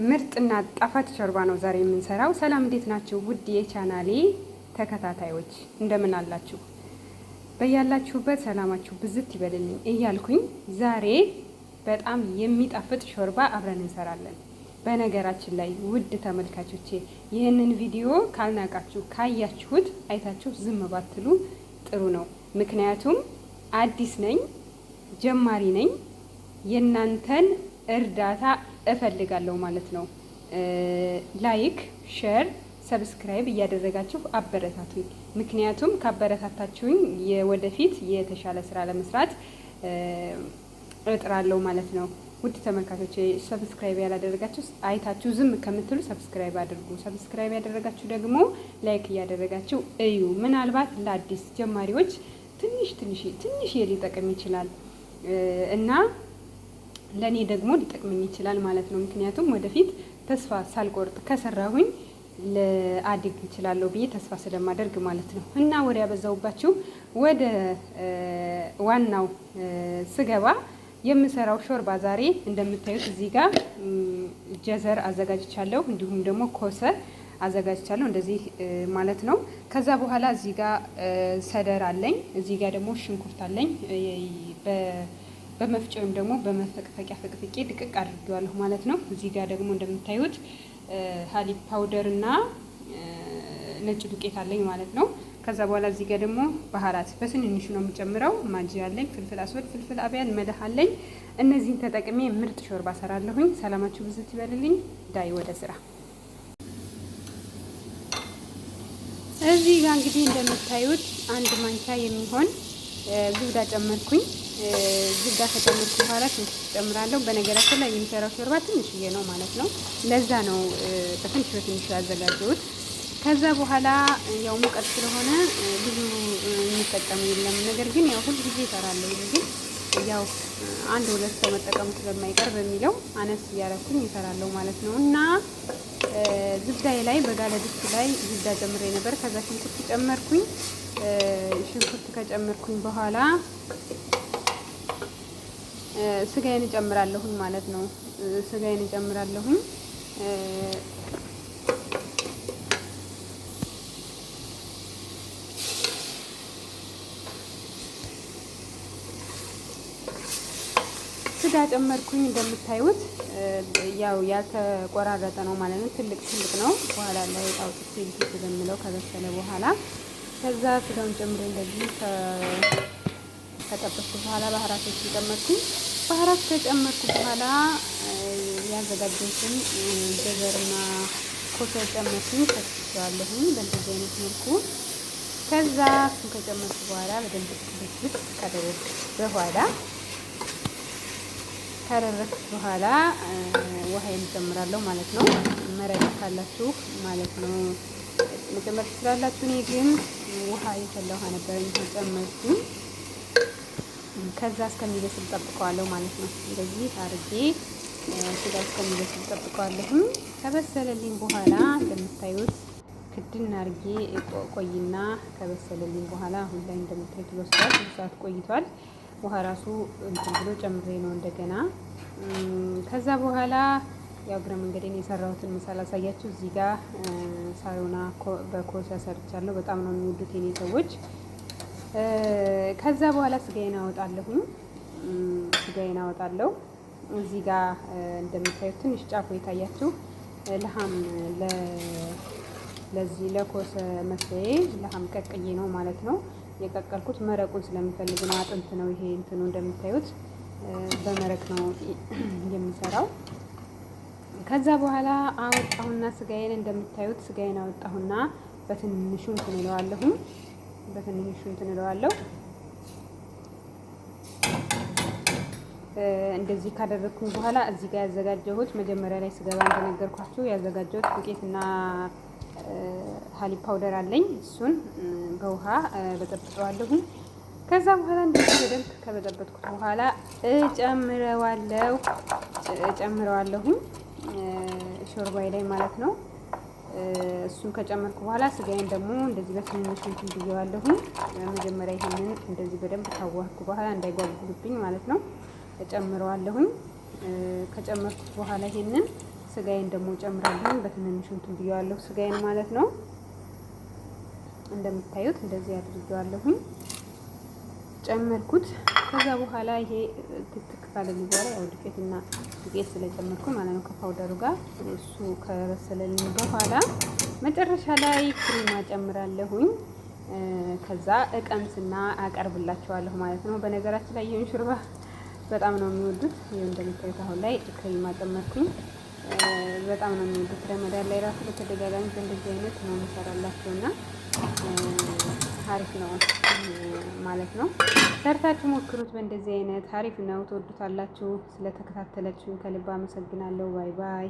ምርጥና ጣፋጭ ሾርባ ነው ዛሬ የምንሰራው። ሰላም እንዴት ናችሁ? ውድ የቻናሌ ተከታታዮች እንደምን አላችሁ? በያላችሁበት ሰላማችሁ ብዝት ይበልልኝ እያልኩኝ ዛሬ በጣም የሚጣፍጥ ሾርባ አብረን እንሰራለን። በነገራችን ላይ ውድ ተመልካቾቼ ይህንን ቪዲዮ ካልናቃችሁ ካያችሁት አይታችሁ ዝም ባትሉ ጥሩ ነው። ምክንያቱም አዲስ ነኝ፣ ጀማሪ ነኝ። የእናንተን እርዳታ እፈልጋለሁ ማለት ነው። ላይክ፣ ሼር፣ ሰብስክራይብ እያደረጋችሁ አበረታቱኝ። ምክንያቱም ካበረታታችሁኝ የወደፊት የተሻለ ስራ ለመስራት እጥራለሁ ማለት ነው። ውድ ተመልካቾች ሰብስክራይብ ያላደረጋችሁ አይታችሁ ዝም ከምትሉ ሰብስክራይብ አድርጉ። ሰብስክራይብ ያደረጋችሁ ደግሞ ላይክ እያደረጋችሁ እዩ። ምናልባት ለአዲስ ጀማሪዎች ትንሽ ሊጠቅም ይችላል እና ለኔ ደግሞ ሊጠቅመኝ ይችላል ማለት ነው። ምክንያቱም ወደፊት ተስፋ ሳልቆርጥ ከሰራሁኝ ለአድግ እችላለሁ ብዬ ተስፋ ስለማደርግ ማለት ነው። እና ወደ ያበዛውባችሁ ወደ ዋናው ስገባ የምሰራው ሾርባ ዛሬ እንደምታዩት እዚህ ጋር ጀዘር አዘጋጅቻለሁ፣ እንዲሁም ደግሞ ኮሰ አዘጋጅቻለሁ እንደዚህ ማለት ነው። ከዛ በኋላ እዚህ ጋር ሰደር አለኝ፣ እዚህ ጋር ደግሞ ሽንኩርት አለኝ። በመፍጫ ወይም ደግሞ በመፈቅፈቂያ ፈቅፍቄ ድቅቅ አድርጌዋለሁ ማለት ነው። እዚህ ጋር ደግሞ እንደምታዩት ሀሊብ ፓውደር እና ነጭ ዱቄት አለኝ ማለት ነው። ከዛ በኋላ እዚህ ጋር ደግሞ ባህራት በትንንሹ ነው የምጨምረው። ማጂ አለኝ፣ ፍልፍል አስወድ፣ ፍልፍል አብያን፣ መለህ አለኝ። እነዚህን ተጠቅሜ ምርጥ ሾርባ ሰራለሁኝ። ሰላማችሁ ብዝት ይበልልኝ። ዳይ ወደ ስራ። እዚህ ጋር እንግዲህ እንደምታዩት አንድ ማንኪያ የሚሆን ዝብዳ ጨመርኩኝ። ዝብዳ ከጨመርኩ በኋላ ትንሽ ጨምራለሁ። በነገራችን ላይ የሚሰራው ሾርባ ትንሽዬ ነው ማለት ነው። ለዛ ነው በትንሹ ያዘጋጀሁት። ከዛ በኋላ ያው ሙቀት ስለሆነ ብዙ የሚጠቀም የለም። ነገር ግን ያው ሁሉ ጊዜ እሰራለሁ። ግን ያው አንድ ሁለት ሰው መጠቀሙ ስለማይቀር በሚለው አነስ እያደረኩኝ እሰራለሁ ማለት ነው። እና ዝብዳዬ ላይ በጋለ ድስት ላይ ዝብዳ ጨምሬ ነበር። ከዛ ሽንኩርት ጨመርኩኝ። ሽንኩርት ከጨመርኩኝ በኋላ ስጋዬን እጨምራለሁኝ ማለት ነው። ስጋዬን እጨምራለሁኝ። ስጋ ጨመርኩኝ። እንደምታዩት ያው ያልተቆራረጠ ነው ማለት ነው። ትልቅ ነው። በኋላ ላይ አውጥቼ ልጅ በሚለው ከበሰለ በኋላ ከዛ ስጋውን ጨምሬ እንደዚህ ከጠበስኩ በኋላ ባህራቶች ጨመርኩኝ። ባህራት ከጨመርኩ በኋላ ያዘጋጀሁትን ጀዘርና ኮሰ ጨመርኩኝ። ከትቼዋለሁኝ በእንደዚህ አይነት መልኩ። ከዛ እሱን ከጨመርኩ በኋላ በደንብ ብስብስ ካደረኩት በኋላ ውሃዬን እጨምራለሁ ማለት ነው። መረቅ ካላችሁ ማለት ነው መጨመር ትችላላችሁ። እኔ ግን ውሃ የፈላ ውሃ ነበረኝ ጨመርኩኝ። ከዛ እስከሚበስል ጠብቀዋለሁ ማለት ነው። እንደዚህ አርጌ ስጋ እስከሚበስል ጠብቀዋለሁ። ከበሰለልኝ በኋላ እንደምታዩት ክድን አርጌ ቆይና ከበሰለልኝ በኋላ አሁን ላይ እንደምታዩት በስሏል። ብዙ ሰዓት ቆይቷል። ውሃ ራሱ እንትን ብሎ ጨምሬ ነው እንደገና። ከዛ በኋላ ያው እግረ መንገዴን የሰራሁትን ምሳሌ አሳያችሁ። እዚህ ጋር ሳዮና በኮሰ ሰርቻለሁ። በጣም ነው የሚወዱት የኔ ሰዎች። ከዛ በኋላ ስጋዬን አወጣለሁ። እዚህ ጋር እንደምታዩት ትንሽ ጫፎ የታያችሁ ለሃም ለዚህ ለኮሰ መስዬ ለሃም ቀቅዬ ነው ማለት ነው የቀቀልኩት። መረቁን ስለሚፈልግ ነው። አጥንት ነው ይሄ እንትኑ እንደምታዩት በመረቅ ነው የሚሰራው። ከዛ በኋላ አወጣሁና ስጋዬን እንደምታዩት ስጋዬን አወጣሁና በትንሹ እንትን እለዋለሁ። እንደዚህ ካደረግኩኝ በኋላ እዚህ ጋር ያዘጋጀሁት መጀመሪያ ላይ ስገባ እንደነገርኳችሁ ያዘጋጀሁት ዱቄትና ሀሊብ ፓውደር አለኝ። እሱን በውሃ በጠብጠዋለሁ። ከዛ በኋላ እንደዚህ በደንብ ከበጠበጥኩት በኋላ እጨምረዋለሁ ሾርባይ ላይ ማለት ነው። እሱን ከጨመርኩ በኋላ ስጋዬን ደግሞ እንደዚህ በትንሹ እንትን ብየዋለሁ። መጀመሪያ ይሄንን እንደዚህ በደንብ ካዋህኩ በኋላ እንዳይጓጉልብኝ ማለት ነው እጨምረዋለሁ። ከጨመርኩት በኋላ ይሄንን ስጋዬን ደግሞ ጨምራለሁ። በትንንሹ እንትን ብየዋለሁ ስጋዬን ማለት ነው። እንደምታዩት እንደዚህ አድርጌዋለሁኝ ጨመርኩት። ከዛ በኋላ ይሄ ትክትክ ካለልኝ በኋላ ያው ዱቄት ስለጨመርኩ ማለት ነው ከፓውደሩ ጋር እሱ ከበሰለልኝ በኋላ መጨረሻ ላይ ክሬማ ጨምራለሁኝ። ከዛ እቀምስና አቀርብላቸዋለሁ ማለት ነው። በነገራችን ላይ ይሄን ሹርባ በጣም ነው የሚወዱት። ይሄው እንደምታዩት አሁን ላይ ክሬማ ጨመርኩኝ። በጣም ነው የሚወዱት። ረመዳን ላይ ራሱ በተደጋጋሚ እንደዚህ አይነት ነው የምሰራላቸውና አሪፍ ነው ማለት ነው። ሰርታችሁ ሞክሩት። በእንደዚህ አይነት አሪፍ ነው፣ ትወዱታላችሁ። ስለተከታተላችሁ ከልብ አመሰግናለሁ። ባይ ባይ።